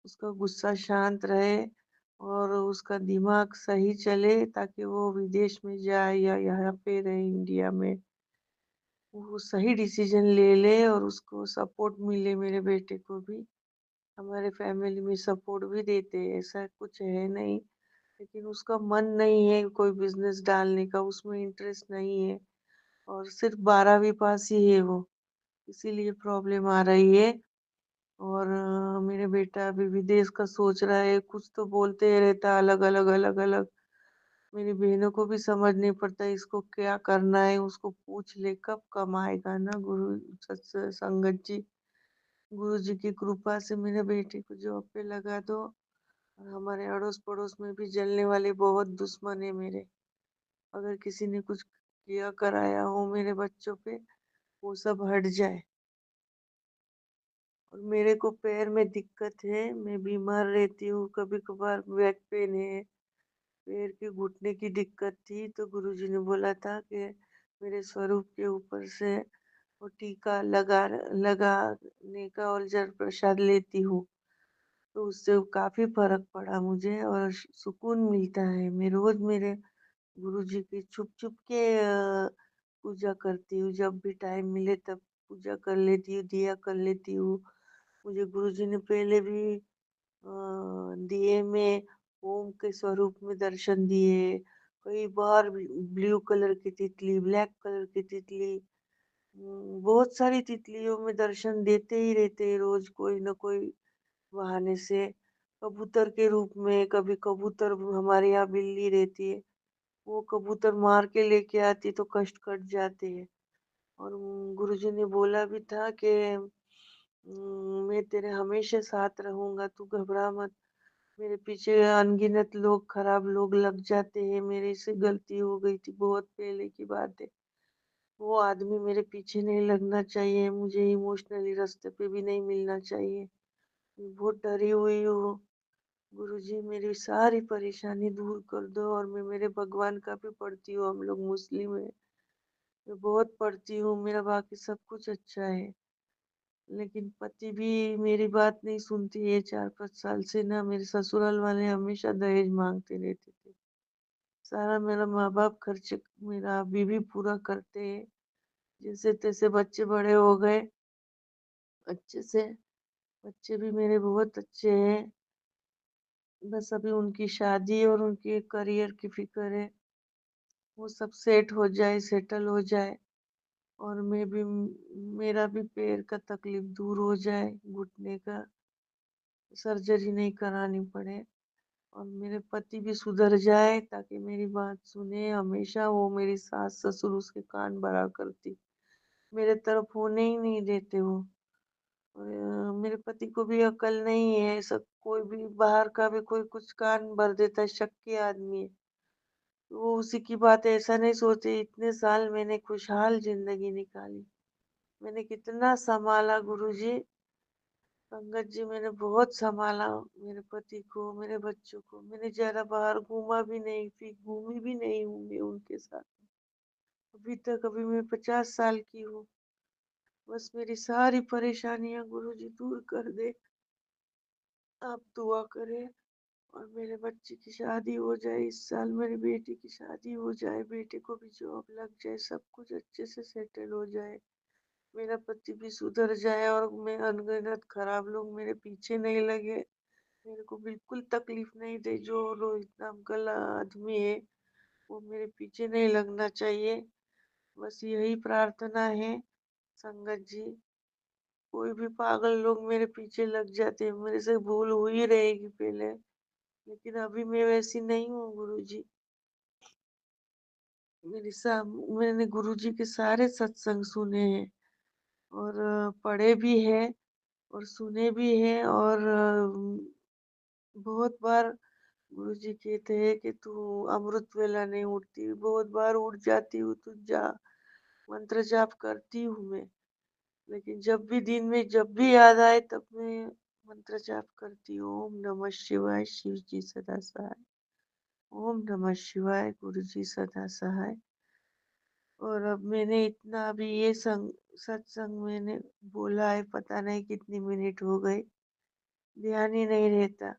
उसका गुस्सा शांत रहे, और उसका दिमाग सही चले, ताकि वो विदेश में जाए या यहाँ पे रहे इंडिया में, वो सही डिसीजन ले ले और उसको सपोर्ट मिले। मेरे बेटे को भी हमारे फैमिली में सपोर्ट भी देते हैं, ऐसा कुछ है नहीं, लेकिन उसका मन नहीं है कोई बिजनेस डालने का, उसमें इंटरेस्ट नहीं है। और सिर्फ 12वीं पास ही है वो, इसीलिए प्रॉब्लम आ रही है। और मेरे बेटा अभी विदेश का सोच रहा है, कुछ तो बोलते ही रहता, अलग अलग अलग अलग। मेरी बहनों को भी समझ नहीं पड़ता इसको क्या करना है। उसको पूछ ले कब कमाएगा ना गुरु संगत जी। गुरु जी की कृपा से मेरे बेटे को जॉब पे लगा दो। और हमारे अड़ोस पड़ोस में भी जलने वाले बहुत दुश्मन है मेरे। अगर किसी ने कुछ किया कराया हो मेरे बच्चों पे, वो सब हट जाए। और मेरे को पैर में दिक्कत है, मैं बीमार रहती हूँ, कभी कभार बैक पेन है, पैर के घुटने की दिक्कत थी, तो गुरुजी ने बोला था कि मेरे स्वरूप के ऊपर से वो टीका लगाने का, और जल प्रसाद लेती हूँ, तो उससे काफी फर्क पड़ा मुझे, और सुकून मिलता है। मैं रोज मेरे गुरुजी की छुप छुप के पूजा करती हूँ। जब भी टाइम मिले तब पूजा कर लेती हूँ, दिया कर लेती हूँ। मुझे गुरुजी ने पहले भी दिए में ओम के स्वरूप में दर्शन दिए। कई बार ब्लू कलर की तितली, ब्लैक कलर की तितली, बहुत सारी तितलियों में दर्शन देते ही रहते हैं रोज, कोई ना कोई बहाने से कबूतर के रूप में, कभी कबूतर हमारे यहाँ बिल्ली रहती है, वो कबूतर मार के लेके आती तो कष्ट कट जाते हैं। और गुरुजी ने बोला भी था कि मैं तेरे हमेशा साथ रहूंगा, तू घबरा मत। मेरे पीछे अनगिनत लोग, खराब लोग लग जाते हैं, मेरे से गलती हो गई थी, बहुत पहले की बात है। वो आदमी मेरे पीछे नहीं लगना चाहिए, मुझे इमोशनली रास्ते पे भी नहीं मिलना चाहिए। मैं बहुत डरी हुई हूँ। गुरुजी मेरी सारी परेशानी दूर कर दो। और मैं मेरे भगवान का भी पढ़ती हूँ, हम लोग मुस्लिम है, मैं बहुत पढ़ती हूँ, मेरा बाकी सब कुछ अच्छा है। लेकिन पति भी मेरी बात नहीं सुनती है। 4-5 साल से ना मेरे ससुराल वाले हमेशा दहेज मांगते रहते थे। सारा मेरा माँ बाप खर्च मेरा बीवी पूरा करते हैं। जैसे तैसे बच्चे बड़े हो गए अच्छे से। बच्चे भी मेरे बहुत अच्छे हैं। बस अभी उनकी शादी और उनके करियर की फिक्र है। वो सब सेट हो जाए, सेटल हो जाए, और मैं भी, मेरा भी पैर का तकलीफ दूर हो जाए, घुटने का सर्जरी नहीं करानी पड़े, और मेरे पति भी सुधर जाए ताकि मेरी बात सुने। हमेशा वो मेरी सास ससुर उसके कान भरा करती, मेरे तरफ होने ही नहीं देते वो। और मेरे पति को भी अकल नहीं है, सब कोई भी बाहर का भी कोई कुछ कान भर देता है, शक के आदमी है। वो उसी की बात ऐसा नहीं सोचते। इतने साल मैंने खुशहाल जिंदगी निकाली, मैंने कितना संभाला गुरुजी, पंकज जी, मैंने बहुत संभाला मेरे पति को, मेरे बच्चों को। मैंने ज्यादा बाहर घूमा भी नहीं, फिर घूमी भी नहीं हूँ मैं उनके साथ। अभी तक, अभी मैं 50 साल की हूँ। बस मेरी सारी परेशानियां गुरुजी दूर कर दे, आप दुआ करें। और मेरे बच्चे की शादी हो जाए इस साल, मेरी बेटी की शादी हो जाए, बेटे को भी जॉब लग जाए, सब कुछ अच्छे से सेटल हो जाए, मेरा पति भी सुधर जाए, और मैं अनगिनत खराब लोग मेरे पीछे नहीं लगे, मेरे को बिल्कुल तकलीफ नहीं दे। जो रोहित नाम का आदमी है वो मेरे पीछे नहीं लगना चाहिए। बस यही प्रार्थना है संगत जी। कोई भी पागल लोग मेरे पीछे लग जाते हैं, मेरे से भूल हुई रहेगी पहले, लेकिन अभी मैं वैसी नहीं हूँ गुरुजी। मैंने गुरुजी के सारे सत्संग सुने हैं, और पढ़े भी है, और सुने भी है। और बहुत बार गुरुजी कहते हैं कि तू अमृत वेला नहीं उठती, बहुत बार उठ जाती हूँ, तू जा, मंत्र जाप करती हूँ मैं। लेकिन जब भी दिन में जब भी याद आए तब मैं मंत्र जाप करती हूँ, ओम नमः शिवाय, शिव जी सदा सहाय। ओम नमः शिवाय, गुरु जी सदा सहाय। और अब मैंने इतना अभी ये सत्संग मैंने बोला है, पता नहीं कितनी मिनट हो गई, ध्यान ही नहीं रहता।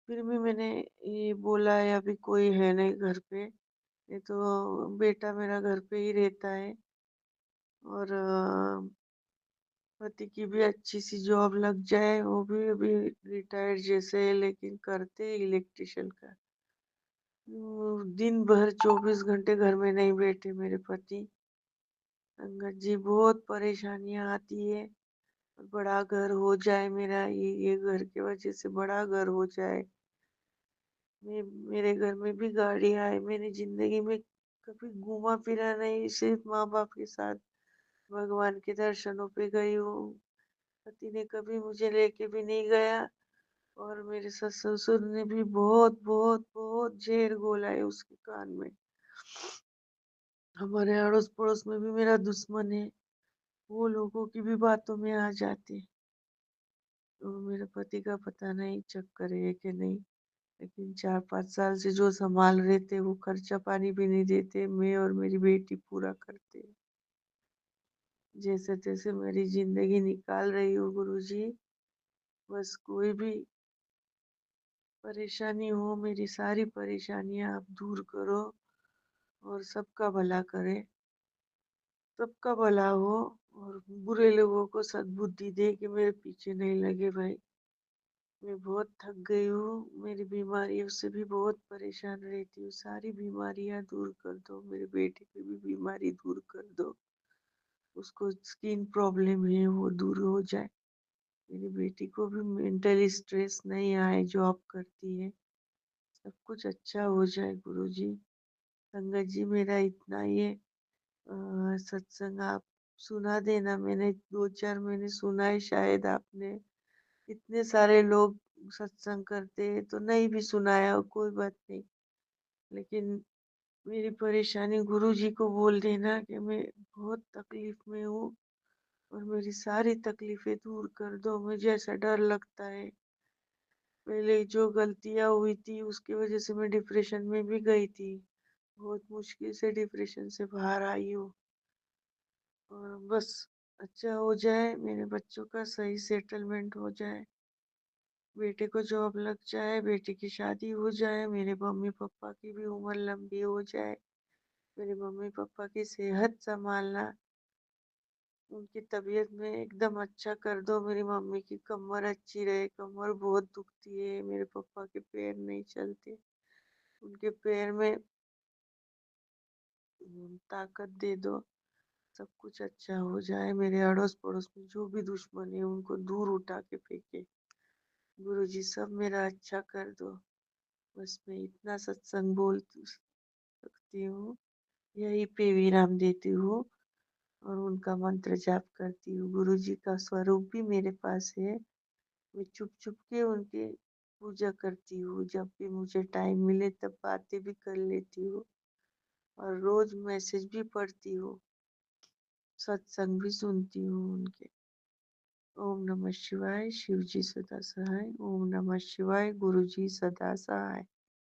फिर भी मैंने ये बोला है, अभी कोई है नहीं घर पे, ये तो बेटा मेरा घर पे ही रहता है। और पति की भी अच्छी सी जॉब लग जाए, वो भी अभी रिटायर्ड जैसे है, लेकिन करते इलेक्ट्रिशियन का। दिन भर 24 घंटे घर में नहीं बैठे मेरे पति। संगत जी बहुत परेशानियां आती है। और बड़ा घर हो जाए मेरा, ये घर की वजह से बड़ा घर हो जाए। मैं, मेरे घर में भी गाड़ी आए। मैंने जिंदगी में कभी घूमा फिरा नहीं, सिर्फ माँ बाप के साथ भगवान के दर्शनों पे गई हूँ। पति ने कभी मुझे लेके भी नहीं गया। और मेरे सस ससुर ने भी बहुत बहुत बहुत झेर घोला है उसके कान में। हमारे अड़ोस पड़ोस में भी मेरा दुश्मन है, वो लोगों की भी बातों में आ जाते। तो मेरे पति का पता नहीं चक्कर है कि नहीं, लेकिन 4-5 साल से जो संभाल रहे थे वो खर्चा पानी भी नहीं देते, मैं और मेरी बेटी पूरा करते। जैसे तैसे मेरी जिंदगी निकाल रही हूँ गुरुजी। बस कोई भी परेशानी हो, मेरी सारी परेशानियां आप दूर करो, और सबका भला करे, सबका भला हो। और बुरे लोगों को सद्बुद्धि दे कि मेरे पीछे नहीं लगे भाई। मैं बहुत थक गई हूँ, मेरी बीमारियों से भी बहुत परेशान रहती हूँ, सारी बीमारियां दूर कर दो, मेरे बेटे की भी बीमारी दूर कर दो, उसको स्किन प्रॉब्लम है वो दूर हो जाए। मेरी बेटी को भी मेंटली स्ट्रेस नहीं आए, जॉब करती है, सब कुछ अच्छा हो जाए गुरुजी। संगत जी मेरा इतना ही है। सत्संग आप सुना देना, मैंने 2-4 महीने सुना है, शायद आपने। इतने सारे लोग सत्संग करते हैं तो नहीं भी सुनाया हो, कोई बात नहीं। लेकिन मेरी परेशानी गुरुजी को बोल देना कि मैं बहुत तकलीफ में हूँ और मेरी सारी तकलीफें दूर कर दो। मुझे ऐसा डर लगता है, पहले जो गलतियाँ हुई थी उसकी वजह से मैं डिप्रेशन में भी गई थी। बहुत मुश्किल से डिप्रेशन से बाहर आई हूँ और बस अच्छा हो जाए, मेरे बच्चों का सही सेटलमेंट हो जाए, बेटे को जॉब लग जाए, बेटी की शादी हो जाए, मेरे मम्मी पापा की भी उम्र लंबी हो जाए, मेरे मम्मी पापा की सेहत संभालना, उनकी तबीयत में एकदम अच्छा कर दो। मेरी मम्मी की कमर अच्छी रहे, कमर बहुत दुखती है, मेरे पापा के पैर नहीं चलते, उनके पैर में ताकत दे दो। सब कुछ अच्छा हो जाए, मेरे अड़ोस पड़ोस में जो भी दुश्मन है उनको दूर उठा के फेंके। गुरुजी सब मेरा अच्छा कर दो। बस मैं इतना सत्संग बोल सकती हूँ, यही पे विराम देती हूँ और उनका मंत्र जाप करती हूँ। गुरुजी का स्वरूप भी मेरे पास है, मैं चुप चुप के उनकी पूजा करती हूँ। जब भी मुझे टाइम मिले तब बातें भी कर लेती हूँ और रोज मैसेज भी पढ़ती हूँ, सत्संग भी सुनती हूँ उनके। ओम नमः शिवाय, शिव जी सदा सहाय। ओम नमः शिवाय, गुरु जी सदा सहाय।